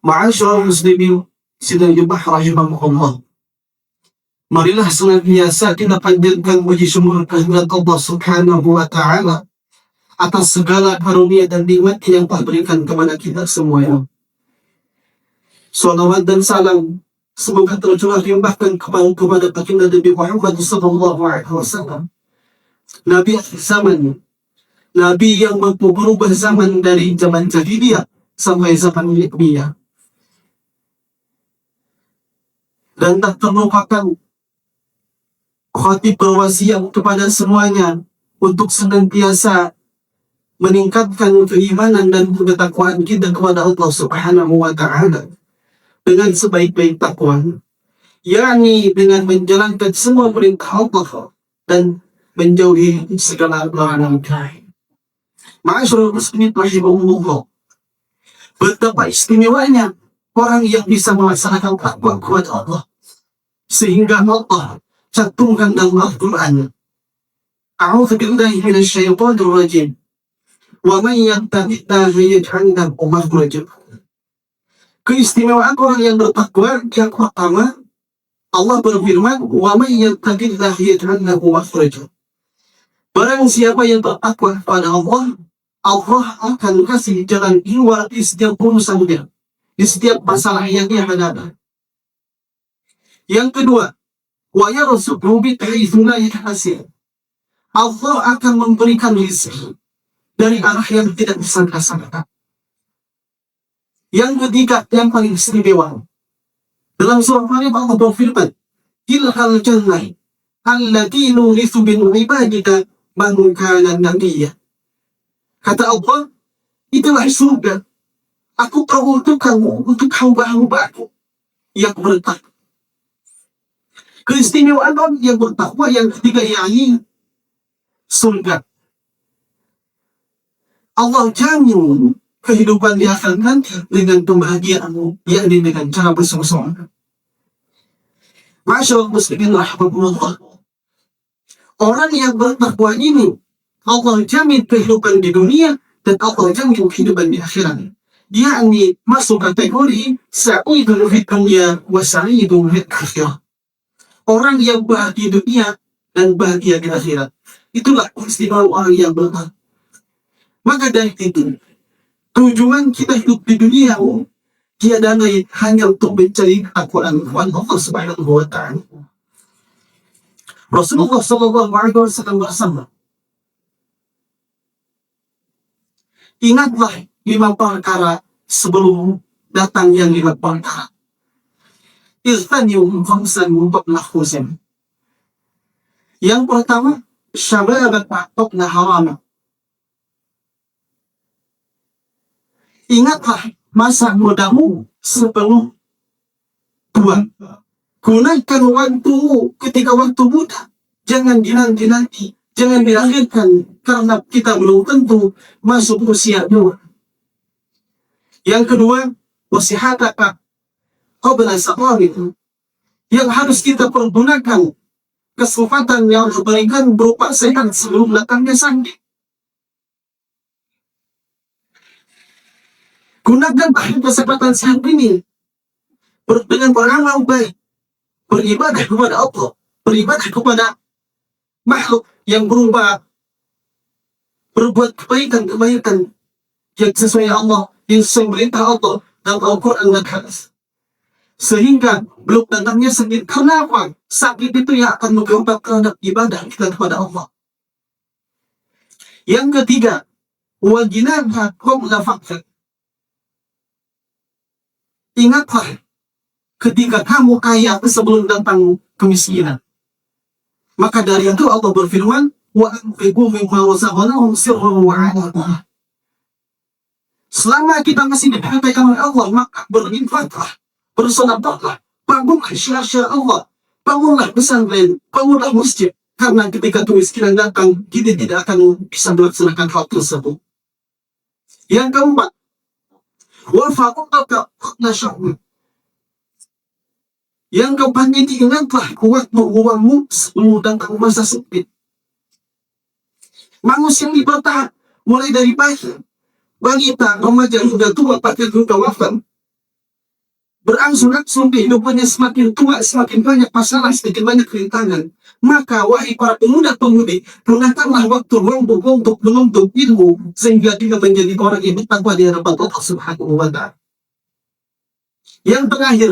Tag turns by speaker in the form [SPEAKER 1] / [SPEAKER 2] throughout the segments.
[SPEAKER 1] Ma'asyiral muslimin sidang jemaah rahimakumullah. Marilah senantiasa kita panjatkan puji syukur kehadirat Allah Subhanahu wa taala atas segala karunia dan nikmat yang telah berikan kepada kita semuanya. Salawat dan salam semoga tercurah limpahkan kepada baginda Nabi Muhammad sallallahu alaihi wasallam. Nabi akhir zaman, Nabi yang mampu berubah zaman dari zaman jahiliyah sampai zaman milenial. Dan tak terlupakan khatib berwasiat kepada semuanya untuk senantiasa meningkatkan keimanan dan ketakwaan kita kepada Allah Subhanahu wa taala dengan sebaik-baik takwa, yakni dengan menjalankan semua perintah Allah dan menjauhi segala larangan. Ma'asyiral muslimin rahimahumullah, betapa istimewanya orang yang bisa melaksanakan takwa kepada Allah, sehingga Allah cantumkan dalam Al-Quran, A'udzu billahi minasyaitonir rajim, wa man yattaqillaha yaj'al lahu makhraja. Keistimewaan orang yang bertakwa yang pertama, Allah berfirman, wa man yattaqillaha yaj'al lahu makhraja. Barang siapa yang bertakwa kepada Allah, Allah akan kasih jalan keluar di setiap urusannya, di setiap masalah yang dia hadapi. Yang kedua, wa yarzuqhu bi haitsu la yahtasib. Allah akan memberikan rezeki dari arah yang tidak disangka-sangka. Yang ketiga, yang paling istimewa, dalam surah Maryam Allah berfirman, tilkal jannah allati nurithu min ibadika man kana nabiyya. Kata Allah, itulah surga aku peruntukkanmu untuk hamba-hambaku yang bertakwa. Keistimewaan orang yang bertakwa yang ketiga, yakni surga. Allah jamin kehidupan di akhir nanti dengan kebahagiaanmu, yakni dengan cara bersama-sama. Ma'asyiral muslimin rahimahumullah, orang yang bertakwa ini Allah jamin kehidupan di dunia dan Allah jamin kehidupan di akhirat, yakni masuk kategori sa'idun fid dunya wa sa'idun fil akhirah. Orang yang bahagia di dunia dan bahagia di akhirat, itulah istimewa orang yang bertakwa. Maka dari itu, tujuan kita hidup di dunia tiada lain hanya untuk mencari ketakwaan Allah Subhanahu wa taala. Rasulullah sallallahu alaihi wasallam bersama, ingatlah 5 perkara sebelum datang yang 5 perkara. Iztaniyum khamsan qabla khusin. Yang pertama, syababat qabla haram. Ingatlah masa mudamu sebelum tua. Gunakan waktumu ketika waktu muda. Jangan dinanti-nanti. Jangan diakhirkan karena kita belum tentu masuk usia tua. Yang kedua, wasihataka qabla saqamik. Yang harus kita pergunakan kesempatan yang diberikan berupa sehat sebelum datangnya sakit. Gunakan kesempatan sehat ini dengan beramal baik, beribadah kepada Allah, beribadah kepada makhluk yang berupa berbuat kebaikan yang sesuai Allah, yang sesuai perintah Allah dalam Al-Quran dan Hadis, sehingga belum datangnya sakit. Kenapa? Sakit itu yang akan menghambat terhadap ibadah kita kepada Allah. Yang ketiga, wajinanha qabla faqr. Ingatlah ketika kamu kaya sebelum datang kemiskinan. Maka dari itu Allah berfirman, wa anfiqu mimma razaqnakum sirran wa 'alaniyyah. Selama kita masih diperintahkan oleh Allah, maka berinfaklah, bersedekahlah, bangunlah syiar-syiar Allah, bangunlah pesantren, bangunlah masjid. Karena ketika kemiskinan datang, kita tidak akan bisa melaksanakan hal tersebut. Yang keempat, yang keempat, ingatlah waktu uangmu sebelum datang masa sempit. Manusia yang bertahan mulai dari pagi, wanita, remaja, hingga tua, pakai juga wafat. berangsur-angsur kehidupannya semakin tua, semakin banyak masalah, semakin banyak rintangan. Maka wahai para pemuda-pemudi, gunakanlah waktu untuk menuntut ilmu sehingga kita menjadi orang yang bertakwa di hadapan Allah Subhanahu wa Ta'ala. Yang terakhir,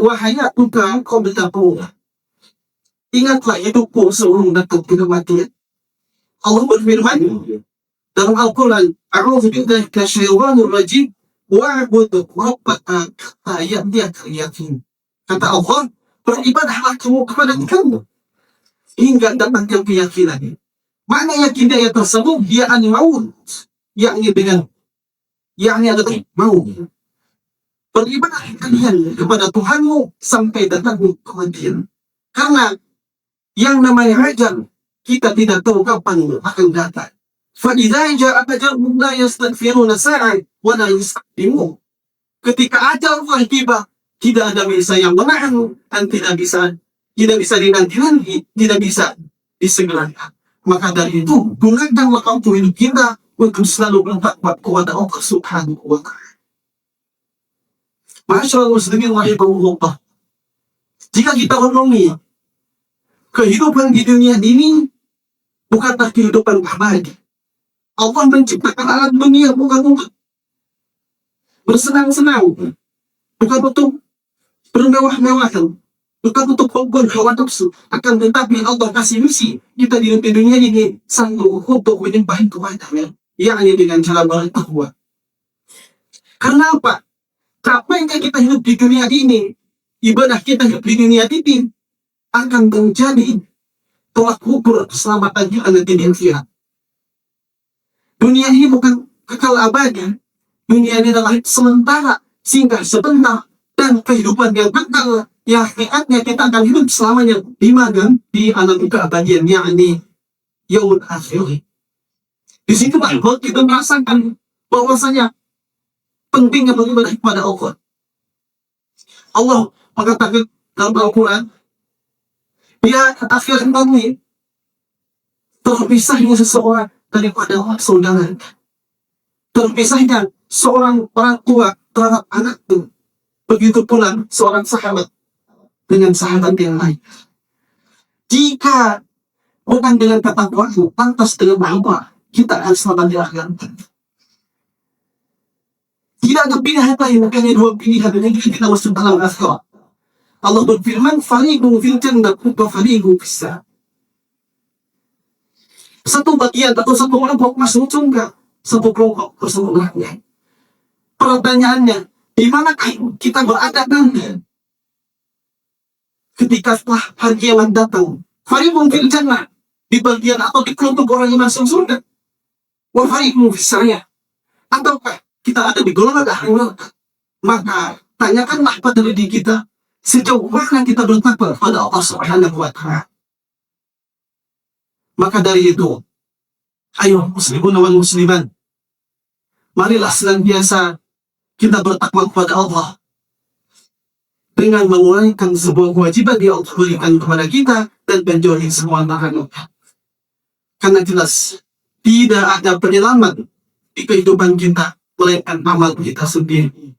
[SPEAKER 1] wahayatuka qabla mautik. Ingatlah hidupku sebelum datang kematian. Allah berfirman dalam Al-Quran, A'udzu billahi minasyaitonir rajim, wa'bud rabbaka hatta ya'tiyakal yaqin. Kata Allah, beribadahlah kamu kepada kamu hingga datang keyakinan. Makna yakinnya tersebut yakni maut, yakni adalah maut. Beribadah kalian kepada Tuhanmu sampai datang kematian. Karena yang namanya ajal kita tidak tahu kapan akan datang. Fa'idza ja'a ajalun la yastaghfiruna sa'an wa la yastaqdimun. Ketika ajal tiba, tidak ada bisa yang menahan dan tidak bisa dinanti-nanti, tidak bisa disegerakan. Maka dari itu, gunakan waktu hidup kita untuk selalu bertakwa kepada Allah Subhanahu wa Ta'ala. Masyaallah muslimin rahimahullah. Jika kita renungi kehidupan di dunia ini bukanlah kehidupan abadi. Allah menciptakan alam dunia bukan untuk bersenang-senang, bukan untuk bermewah-mewahan, bukan untuk membuat hawa nafsu. Akan tetapi Allah kasih misi kita di dunia ini sanggup untuk menyembah Tuhan, yakni dengan cara bertakwa. Karena apa? Kapan kita hidup di dunia ini, ibadah kita hidup di dunia ini akan menjadi tolak ukur keselamatan kita nanti di akhirat. Dunia ini bukan kekal abadi. Dunia ini adalah sementara, singgah sebentar, dan kehidupan yang kekal yang hakikatnya kita akan hidup selamanya di alam keabadian, yakni yaumul akhir. Di situ kita merasakan bahwasanya pentingnya beribadah kepada Allah. Allah mengatakan dalam Al-Quran, ya akhir nanti terpisahnya seseorang daripada saudara, terpisahnya seorang orang tua terhadap anaknya, begitu pula seorang sahabat dengan sahabat yang lain. Jika bukan dengan ketakwaan, pantas dengan bahwa kita akan selamat di akhirat. Tidak ada pilihan lain, hanya dua pilihan yang kita masuk dalam akhirat. Allah berfirman, fariqun fil jannah wa fariqun fis sa'ir. Satu bagian atau satu kelompok masuk surga, satu kelompok masuk neraka. Pertanyaannya, di manakah kita berada nanti ketika setelah hari kiamat datang? Fariqun fil jannah, di bagian atau di kelompok orang yang masuk surga, wa fariqun fis sa'ir, ataukah kita ada di golongan ahli neraka? Maka tanyakanlah pada diri kita, sejauh mana kita bertakwa pada Allah Subhanahu wa Ta'ala. Maka dari itu, ayo muslimun wal musliman, marilah senantiasa kita bertakwa kepada Allah dengan menunaikan sebuah kewajiban yang Allah berikan kepada kita dan menjauhi semua larangan. Karena jelas tidak ada penyelamat di kehidupan kita melainkan amal kita sendiri.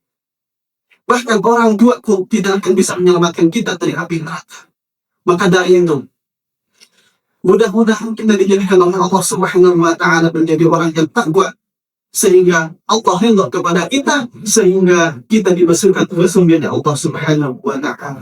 [SPEAKER 1] Bahkan orang tua pun tidak akan bisa menyelamatkan kita dari api neraka. Maka dari itu, mudah-mudahan kita dijadikan oleh Allah Subhanahu wa Ta'ala menjadi orang yang takwa, sehingga Allah ridha kepada kita, sehingga kita dibesarkan oleh Allah Subhanahu wa Ta'ala.